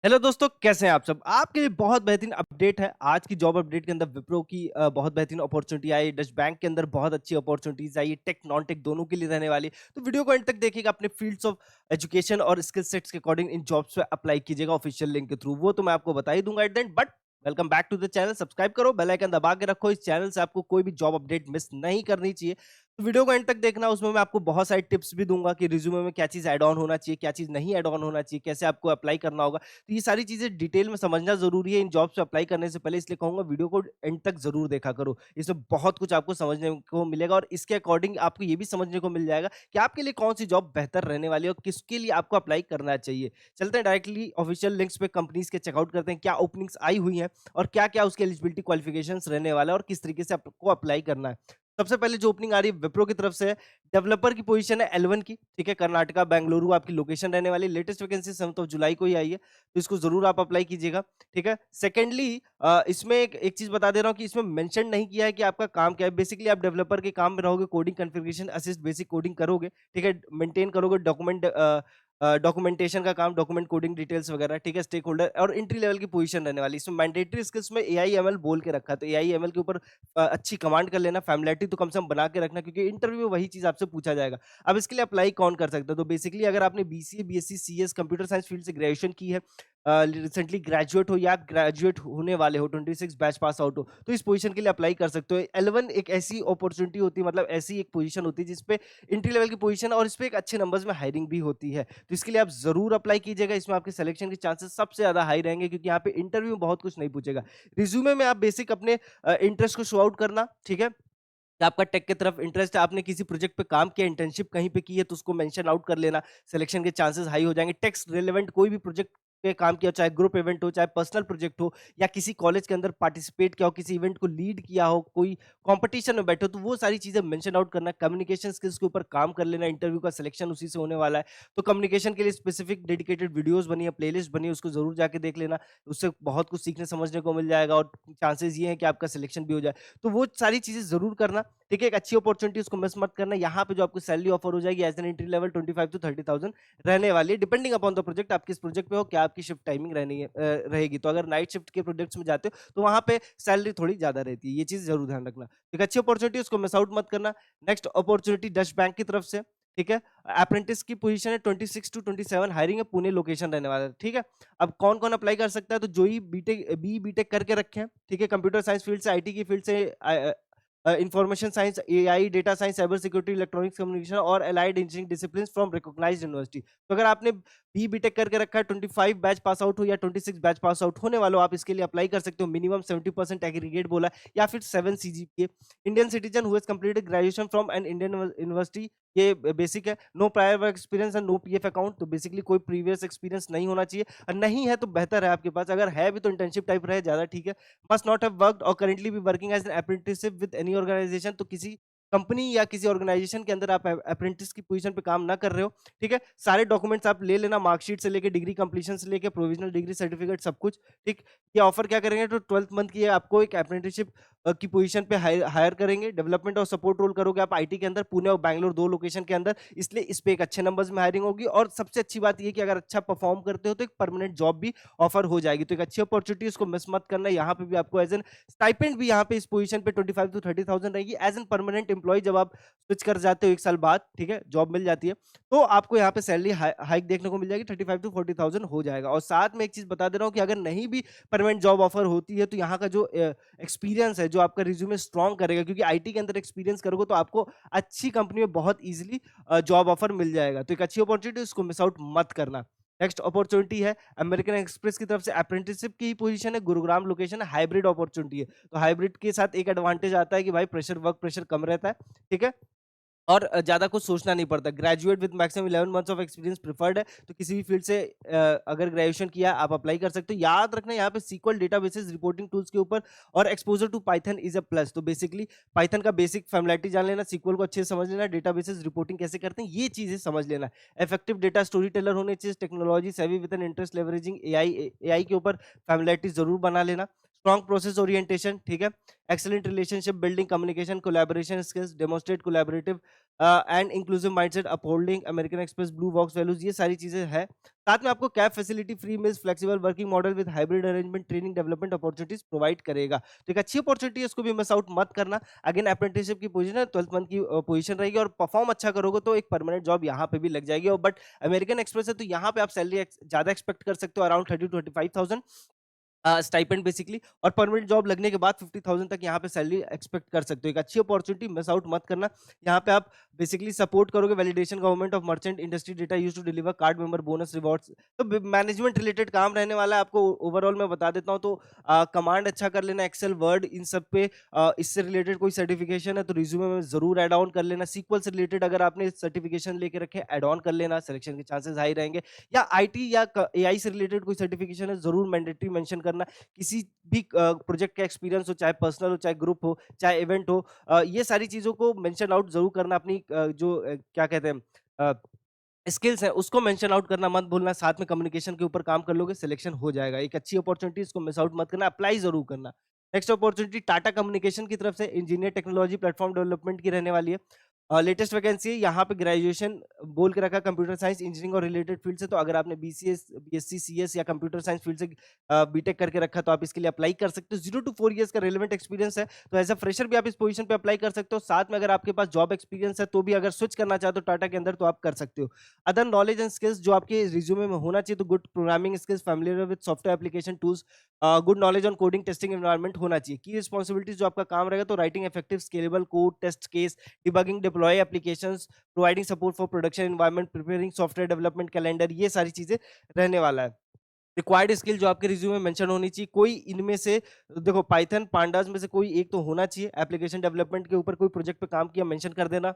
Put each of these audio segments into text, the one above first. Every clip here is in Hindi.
हेलो दोस्तों, कैसे हैं आप सब? आपके लिए बहुत बेहतरीन अपडेट है। आज की जॉब अपडेट के अंदर विप्रो की बहुत बेहतरीन अपॉर्चुनिटी आई, डच बैंक के अंदर बहुत अच्छी अपॉर्चुनिटीज आई, टेक नॉन टेक दोनों के लिए रहने वाली। तो वीडियो को एंड तक देखिएगा, अपने फील्ड्स ऑफ एजुकेशन और स्किल सेट्स के अकॉर्डिंग इन जॉब्स पे अप्लाई कीजिएगा ऑफिशियल लिंक के थ्रू। वो तो मैं आपको बता ही दूंगा at the end, but welcome back to the channel. Subscribe करो, बेल आइकन दबा के रखो। इस चैनल से आपको कोई भी जॉब अपडेट मिस नहीं करनी चाहिए। तो वीडियो को एंड तक देखना, उसमें मैं आपको बहुत सारे टिप्स भी दूंगा कि रिज्यूमे में क्या चीज ऐड ऑन होना चाहिए, क्या चीज नहीं ऐड ऑन होना चाहिए, कैसे आपको अप्लाई करना होगा। तो ये सारी चीजें डिटेल में समझना जरूरी है इन जॉब्स पे अप्लाई करने से पहले, इसलिए कहूंगा वीडियो को एंड तक जरूर देखा करो। इसमें बहुत कुछ आपको समझने को मिलेगा और इसके अकॉर्डिंग आपको ये भी समझने को मिल जाएगा कि आपके लिए कौन सी जॉब बेहतर रहने वाली है और किसके लिए आपको अप्लाई करना चाहिए। चलते हैं डायरेक्टली ऑफिशियल लिंक्स पे, कंपनीज के चेकआउट करते हैं क्या ओपनिंग्स आई हुई हैं और क्या क्या उसके एलिजिबिलिटी क्वालिफिकेशंस रहने वाला है और किस तरीके से आपको अप्लाई करना है। सबसे पहले जो ओपनिंग आ रही है विप्रो की तरफ से है, डेवलपर की पोजीशन है L1 की। ठीक है, कर्नाटका बेंगलुरु आपकी लोकेशन रहने वाली। लेटेस्ट वैकेंसी 7 ऑफ जुलाई को ही आई है, तो इसको जरूर आप अप्लाई कीजिएगा। ठीक है, सेकेंडली इसमें एक चीज बता दे रहा हूँ कि इसमें मेंशन नहीं किया है कि आपका काम क्या है। बेसिकली आप डेवलपर के काम में रहोगे, coding configuration assist, basic coding करोगे। ठीक है, मेंटेन करोगे डॉक्यूमेंटेशन का काम, डॉक्यूमेंट कोडिंग डिटेल्स वगैरह। ठीक है, स्टेक होल्डर और एंट्री लेवल की पोजीशन रहने वाली। इसमें मैंडेटरी स्किल्स में AI/ML बोल के रखा है, तो AI/ML के ऊपर अच्छी कमांड कर लेना, फैमिलियरिटी तो कम से कम बना के रखना, क्योंकि इंटरव्यू में वही चीज आपसे पूछा जाएगा। अब इसके लिए अप्लाई कौन कर सकता है? तो बेसिकली अगर आपने BCA BSc CS computer science field से ग्रेजुएशन की है, रिसेंटली ग्रेजुएट हो या ग्रेजुएट होने वाले हो, 26 बैच पास आउट हो, तो इस पोजीशन के लिए अप्लाई कर सकते हो। L1 एक ऐसी अपॉर्चुनिटी होती है, मतलब ऐसी एक पोजीशन होती है जिसपे एंट्री लेवल की पोजीशन है और इस पे एक अच्छे नंबर्स में हायरिंग भी होती है। तो इसके लिए आप जरूर अप्लाई कीजिएगा। इसमें आपके सिलेक्शन के चांसेस सबसे ज्यादा हाई रहेंगे, क्योंकि यहाँ पे इंटरव्यू में बहुत कुछ नहीं पूछेगा। रिज्यूमे में आप बेसिक अपने इंटरेस्ट को शो आउट करना। ठीक है, कि आपका टेक की तरफ इंटरेस्ट है, आपने किसी प्रोजेक्ट पे काम किया, इंटर्नशिप कहीं पे की है, तो उसको मेंशन आउट कर लेना। सिलेक्शन के चांसेस हाई हो जाएंगे। टेक्स्ट रिलेवेंट कोई भी प्रोजेक्ट पे काम किया, चाहे ग्रुप इवेंट हो, चाहे पर्सनल प्रोजेक्ट हो, या किसी कॉलेज के अंदर पार्टिसिपेट किया हो, किसी इवेंट को लीड किया हो, कोई कंपटीशन में बैठे हो, तो वो सारी चीजें मेंशन आउट करना। कम्युनिकेशन स्किल्स के ऊपर काम कर लेना, इंटरव्यू का सिलेक्शन उसी से होने वाला है। तो कम्युनिकेशन के लिए स्पेसिफिक डेडिकेटेड वीडियोस बनी है, प्लेलिस्ट बनी है, उसको जरूर जाके देख लेना। उससे बहुत कुछ सीखने समझने को मिल जाएगा और चांसेस ये है कि आपका सिलेक्शन भी हो जाए। तो वो सारी चीजें जरूर करना। ठीक है, एक अच्छी अपॉर्चुनिटी, उसको मिस मत करना। यहाँ पे जो आपको सैलरी ऑफर हो जाएगी as an entry level 25 to 30,000 रहने वाली है, डिपेंडिंग अपॉन द प्रोजेक्ट। आप किस प्रोजेक्ट पे हो, क्या आपकी शिफ्ट टाइमिंग रहेगी। तो अगर नाइट शिफ्ट के प्रोजेक्ट्स में जाते हो तो वहां पे सैलरी थोड़ी ज्यादा रहती है, ये चीज जरूर ध्यान रखना। एक अच्छी अपॉर्चुनिटी, उसको मिस आउट मत करना। नेक्स्ट अपॉर्चुनिटी डच बैंक की तरफ से। ठीक है, अप्रेंटिस की पोजीशन है 26 to 27, हायरिंग है, पुणे लोकेशन रहने वाला है। ठीक है, अब कौन कौन अप्लाई कर सकता है? तो जो ही बीटेक करके रखे हैं, ठीक है, कंप्यूटर साइंस फील्ड से, IT की फील्ड से, information science, AI, data science, cyber security, electronics communication और allied engineering discipline from recognised university. तो अगर आपने बीटेक करके रखा है, 25 बैच पास आउट हो या 26 बैच पास आउट होने वाला हो, आप इसके लिए अप्लाई कर सकते हो। मिनिमम 70% एग्रीगेट बोला है, या फिर 7 CGPA। Indian citizen who has completed graduation from an Indian university, ये बेसिक है। No prior work experience and no PF account, तो बेसिकली कोई प्रीवियस एक्सपीरियंस नहीं होना चाहिए, और नहीं है तो बेहतर है आपके पास। अगर है भी तो इंटर्नशिप टाइप रहे, ज्यादा ठीक है। मस्ट नॉट हैव वर्कड और currently be working as an apprenticeship with any organization, तो किसी कंपनी या किसी ऑर्गेनाइजेशन के अंदर आप अप्रेंटिस की पोजीशन पे काम ना कर रहे हो। ठीक है, सारे डॉक्यूमेंट्स आप ले लेना, मार्कशीट से लेके डिग्री कंप्लीशन से लेके प्रोविजनल डिग्री सर्टिफिकेट सब कुछ। ठीक, ये ऑफर क्या करेंगे? तो 12th मंथ की आपको एक अप्रेंटिसशिप की पोजीशन पे हायर करेंगे। डेवलपमेंट और सपोर्ट रोल करोगे आप IT के अंदर, पुणे और बैंगलोर दो लोकेशन के अंदर, इसलिए इस पे एक अच्छे नंबर्स में हायरिंग होगी। और सबसे अच्छी बात ये कि अगर अच्छा परफॉर्म करते हो तो एक परमानेंट जॉब भी ऑफर हो जाएगी। तो एक अच्छी अपॉर्चुनिटी, इसको मिस मत करना। यहाँ पे भी आपको एज एन स्टाइपेंड भी यहाँ पे इस पोजीशन पे 25 to 30,000 रहेगी एज एन परमानेंट एम्प्लॉय। जब आप स्विच कर जाते हो 1 साल बाद, ठीक है, जॉब मिल जाती है, तो आपको यहाँ पे सैलरी हाइक देखने को मिल जाएगी, 35 to 40,000 हो जाएगा। और साथ में एक चीज बता दे रहा हूँ कि अगर नहीं भी परमानेंट जॉब ऑफर होती है, तो यहाँ का जो एक्सपीरियंस है, जो आपका रिज्यूमे स्ट्रॉन्ग करेगा, क्योंकि IT के अंदर एक्सपीरियंस करोगे तो आपको अच्छी कंपनी में बहुत इजीली जॉब ऑफर मिल जाएगा। तो एक अच्छी अपॉर्चुनिटी, उसको मिस आउट मत करना। नेक्स्ट अपॉर्चुनिटी है अमेरिकन एक्सप्रेस की तरफ से, अप्रेंटिसशिप की ही पोजीशन है, गुरुग्राम लोकेशन है, हाइब्रिड अपॉर्चुनिटी है। तो हाइब्रिड के साथ एक एडवांटेज आता है कि भाई वर्क प्रेशर कम रहता है। ठीक है, और ज़्यादा कुछ सोचना नहीं पड़ता। Graduate with maximum 11 months of experience preferred है, तो किसी भी फील्ड से अगर ग्रेजुएशन किया आप अप्लाई कर सकते हो। याद रखना, यहाँ पे SQL डेटाबेसेस रिपोर्टिंग टूल्स के ऊपर और exposure to Python is a plus. तो बेसिकली पाइथन का बेसिक फैमिलिटी जान लेना, SQL को अच्छे से समझ लेना, डेटाबेसेस रिपोर्टिंग कैसे करते हैं ये चीजें समझ लेना। इफेक्टिव डेटा स्टोरी टेलर होने चाहिए, टेक्नोलॉजी सेवी with an interest leveraging AI के ऊपर फैमिलिटी जरूर बना लेना। स्ट्रॉन्ग प्रोसेस ओरिएंटेशन, ठीक है, excellent relationship building, communication collaboration skills, demonstrate collaborative and inclusive mindset, upholding American express blue box values, ये सारी चीजें हैं। साथ में आपको cab facility, free meals, flexible working model with hybrid arrangement, training development opportunities provide करेगा। तो एक अच्छी अपॉर्चुनिटी है, इसको भी मिस आउट मत करना। अगेन अप्रेंटिसशिप की पोजीशन है, 12th मंथ की पोजीशन रहेगी, और परफॉर्म अच्छा करोगे तो एक परमानेंट जॉब यहाँ पे भी लग जाएगी। और बट अमेरिकन एक्सप्रेस है तो यहाँ पे आप सैलरी ज्यादा एक्सपेक्ट कर सकते हो, अराउंड 30 to 35,000 स्टाइपेंड बेसिकली, और परमानेंट जॉब लगने के बाद 50,000 तक यहाँ पे सैलरी एक्सपेक्ट कर सकते हो। एक अच्छी अपॉर्चुनिटी, मिस आउट मत करना। यहाँ पे आप बेसिकली सपोर्ट करोगे validation government of merchant industry data use to deliver card member bonus rewards. तो मैनेजमेंट रिलेटेड काम रहने वाला है आपको। ओवरऑल मैं बता देता हूँ, तो कमांड अच्छा कर लेना, एक्सेल वर्ड इन सब पे। इससे रिलेटेड कोई सर्टिफिकेशन है तो रिज्यूमे में जरूर ऐड ऑन कर लेना। सीक्वल से रिलेटेड अगर आपने सर्टिफिकेशन लेके रखे, ऐड ऑन कर लेना, सिलेक्शन के चांसेस हाई रहेंगे। या आईटी या एआई से रिलेटेड कोई सर्टिफिकेशन है, जरूर मैंडेटरी मेंशन करना। किसी भी प्रोजेक्ट का एक्सपीरियंस हो, चाहे पर्सनल हो, चाहे ग्रुप हो, चाहे इवेंट हो, ये सारी चीजों को मेंशन आउट जरूर करना। अपनी क्या कहते हैं, स्किल्स है उसको मेंशन आउट करना मत भूलना। साथ में कम्युनिकेशन के ऊपर काम कर लोगे, सिलेक्शन हो जाएगा। एक अच्छी अपॉर्चुनिटी, इसको मिस आउट मत करना, अप्लाई जरूर करना। नेक्स्ट अपॉर्चुनिटी टाटा कम्युनिकेशन की तरफ से इंजीनियर टेक्नोलॉजी प्लेटफॉर्म डेवलपमेंट की रहने वाली है। लेटेस्ट वैकेंसी है, यहाँ पे ग्रेजुएशन बोल के रखा, कंप्यूटर साइंस इंजीनियरिंग और रिलेटेड फील्ड से। तो अगर आपने बीसीएस, बीएससी, सीएस या कंप्यूटर साइंस फील्ड से बीटेक करके रखा तो आप इसके लिए अप्लाई कर सकते हो। 0 to 4 ईयर्स का रेलेवेंट एक्सपीरियंस है, तो एज अ फ्रेशर भी आप इस पोजीशन पे अप्लाई कर सकते हो। साथ में अगर आपके पास जॉब एक्सपीरियंस है तो भी अगर स्विच करना चाहते हो टाटा के अंदर तो आप कर सकते हो। अदर नॉलेज एंड स्किल्स जो आपके रिज्यूमे में होना चाहिए, तो good programming skills, familiar with software application tools, good knowledge on coding testing environment होना चाहिए। की रिस्पॉन्सिबिलिटीज जो आपका काम रहेगा, तो writing effective scalable code, test case, debugging, deploy applications, providing support for production environment, preparing software development calendar, ये सारी चीजें रहने वाला है। रिक्वायर्ड स्किल जो आपके रिज्यूमे में मेंशन होनी चाहिए, कोई इनमें से देखो पाइथन पांडास में से कोई एक तो होना चाहिए। एप्लीकेशन डेवलपमेंट के ऊपर कोई प्रोजेक्ट पे काम किया, मेंशन कर देना।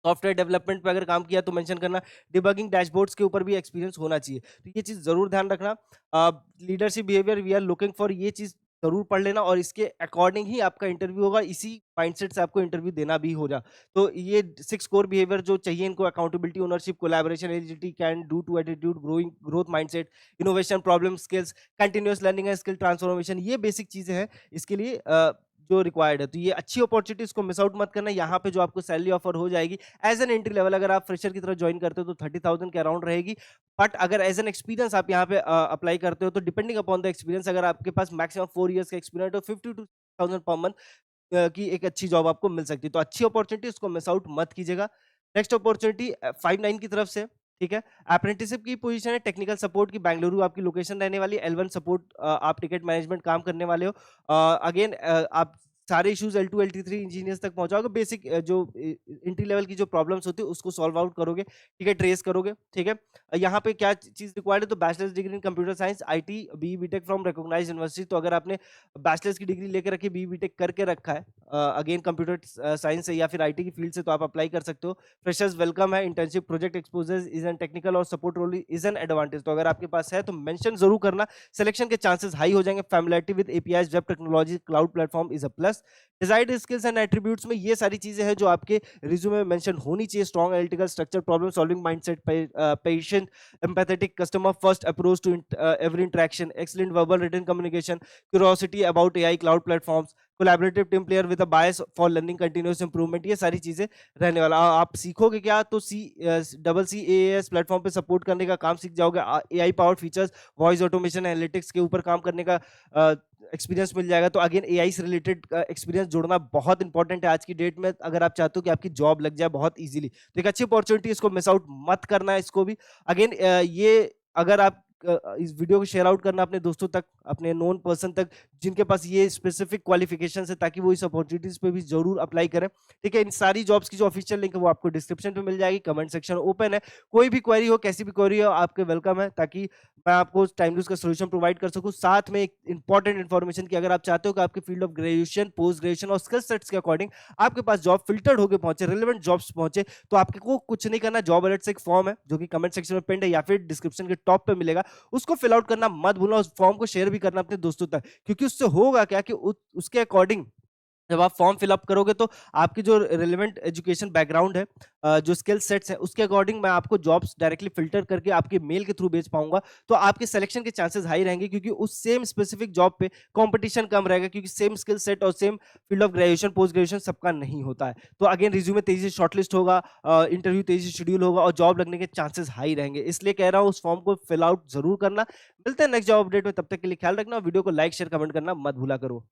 सॉफ्टवेयर डेवलपमेंट पे अगर काम किया तो मेंशन करना। डिबगिंग डैशबोर्ड्स के ऊपर भी एक्सपीरियंस होना चाहिए, तो ये चीज जरूर ध्यान रखना। Leadership behavior we are looking for, ये चीज जरूर पढ़ लेना, और इसके अकॉर्डिंग ही आपका इंटरव्यू होगा। इसी माइंडसेट से आपको इंटरव्यू देना भी होगा। तो ये 6 कोर बिहेवियर जो चाहिए इनको, accountability, ownership, collaboration, agility, can do to attitude, growing growth mindset, innovation, problem skills, continuous learning and skill transformation, ये बेसिक चीजें हैं इसके लिए जो रिक्वायर्ड है। तो ये अच्छी अपॉर्चुनिटीज को मिस आउट मत करना। यहाँ पे जो आपको सैलरी ऑफर हो जाएगी एज एन एंट्री लेवल, अगर आप फ्रेशर की तरह ज्वाइन करते हो तो 30,000 के अराउंड रहेगी। बट अगर एज एन एक्सपीरियंस आप यहाँ पे अप्लाई करते हो तो डिपेंडिंग अपॉन द एक्सपीरियंस, अगर आपके पास मैक्सिमम 4 ईयर्स का एक्सपीरियंस तो 52,000 पर मंथ की एक अच्छी जॉब आपको मिल सकती है। तो अच्छी अपॉर्चुनिटी, उसको मिस आउट मत कीजिएगा। नेक्स्ट अपॉर्चुनिटी 59 की तरफ से, ठीक है। अप्रेंटिसशिप की पोजीशन है, टेक्निकल सपोर्ट की, बेंगलुरु आपकी लोकेशन रहने वाली है। L1 सपोर्ट, आप टिकट मैनेजमेंट काम करने वाले हो। अगेन आप सारे इश्यूज L2 L3 इंजीनियर्स तक पहुंचाओगे। बेसिक जो एंट्री लेवल की जो प्रॉब्लम्स होती है उसको सॉल्व आउट करोगे, ठीक है, ट्रेस करोगे, ठीक है। यहाँ पे क्या चीज रिक्वायर्ड है, तो bachelor's degree in computer science, IT, B BTech from recognised university. तो अगर आपने बैचलर्स की डिग्री लेकर रखी, बी बीटेक करके रखा है अगेन कंप्यूटर साइंस से या फिर आईटी की फील्ड से, तो आप अप्लाई कर सकते हो। फ्रेशर्स वेलकम है। Internship, project exposure is an technical और support role is an advantage. तो अगर आपके पास है तो मेंशन जरूर करना, सिलेक्शन के चांसेस हाई हो जाएंगे। Familiarity with APIs, web technology, cloud platform is a plus. Desired skills and attributes में ये सारी चीजें हैं जो आपके रिज्यूमे में मेंशन होनी चाहिए। Strong analytical structure, problem solving mindset, patient, empathetic, customer first approach to every interaction, excellent verbal written communication, curiosity about AI, cloud platforms, collaborative team player with a bias for learning, continuous improvement, ये सारी चीजें रहने वाला। आप सीखोगे क्या, तो CCAAS प्लेटफॉर्म पे सपोर्ट करने का काम सीख जाओगे। AI powered features, voice automation, analytics के ऊपर काम करने का एक्सपीरियंस मिल जाएगा। तो अगेन एआई से रिलेटेड एक्सपीरियंस जोड़ना बहुत इंपॉर्टेंट है आज की डेट में, अगर आप चाहते हो कि आपकी जॉब लग जाए बहुत इजीली। तो एक अच्छी अपॉर्चुनिटी, इसको मिस आउट मत करना है इसको भी। अगेन ये अगर आप इस वीडियो को शेयर आउट करना अपने दोस्तों तक, अपने नोन पर्सन तक जिनके पास ये स्पेसिफिक क्वालिफिकेशन है, ताकि वो इस अपॉर्चुनिटीज पे भी जरूर अप्लाई करें, ठीक है। इन सारी जॉब्स की जो ऑफिशियल लिंक है वो आपको डिस्क्रिप्शन पे मिल जाएगी। कमेंट सेक्शन ओपन है, कोई भी क्वेरी हो, कैसी भी क्वेरी हो, आपके वेलकम है, ताकि मैं आपको टाइमली उसका सोल्यूशन प्रोवाइड कर सकूं। साथ में एक इंपॉर्टेंट इन्फॉर्मेशन की, अगर आप चाहते हो कि आपके field of graduation, post graduation और स्किल सेट्स के अकॉर्डिंग आपके पास जॉब फिल्टर्ड होकर पहुंचे, रिलेवेंट जॉब्स पहुंचे, तो आपको कुछ नहीं करना। जॉब अलर्ट से एक फॉर्म है जो कि कमेंट सेक्शन में पिन है या फिर डिस्क्रिप्शन के टॉप पे मिलेगा, उसको फिल आउट करना मत भूलना। उस फॉर्म को शेयर भी करना अपने दोस्तों तक, क्योंकि उससे होगा क्या कि उसके अकॉर्डिंग जब आप फॉर्म फिल अप करोगे तो आपकी जो रिलेवेंट एजुकेशन बैकग्राउंड है, जो स्किल सेट्स हैं, उसके अकॉर्डिंग मैं आपको जॉब्स डायरेक्टली फ़िल्टर करके आपके मेल के थ्रू भेज पाऊँगा। तो आपके सिलेक्शन के चांसेस हाई रहेंगे क्योंकि उस सेम स्पेसिफिक जॉब पे कॉम्पिटिशन कम रहेगा क्योंकि सेम स्किल सेट और same field of graduation, post graduation सबका नहीं होता है। तो अगेन रिज़्यूमे तेज़ी से शॉर्टलिस्ट होगा, इंटरव्यू तेज़ी से शेड्यूल होगा और जॉब लगने के चांसेस हाई रहेंगे। इसलिए कह रहा हूँ उस फॉर्म को फिल आउट ज़रूर करना। मिलते हैं नेक्स्ट जॉब अपडेट में, तब तक के लिए ख्याल रखना और वीडियो को लाइक, शेयर, कमेंट करना मत भूला करो।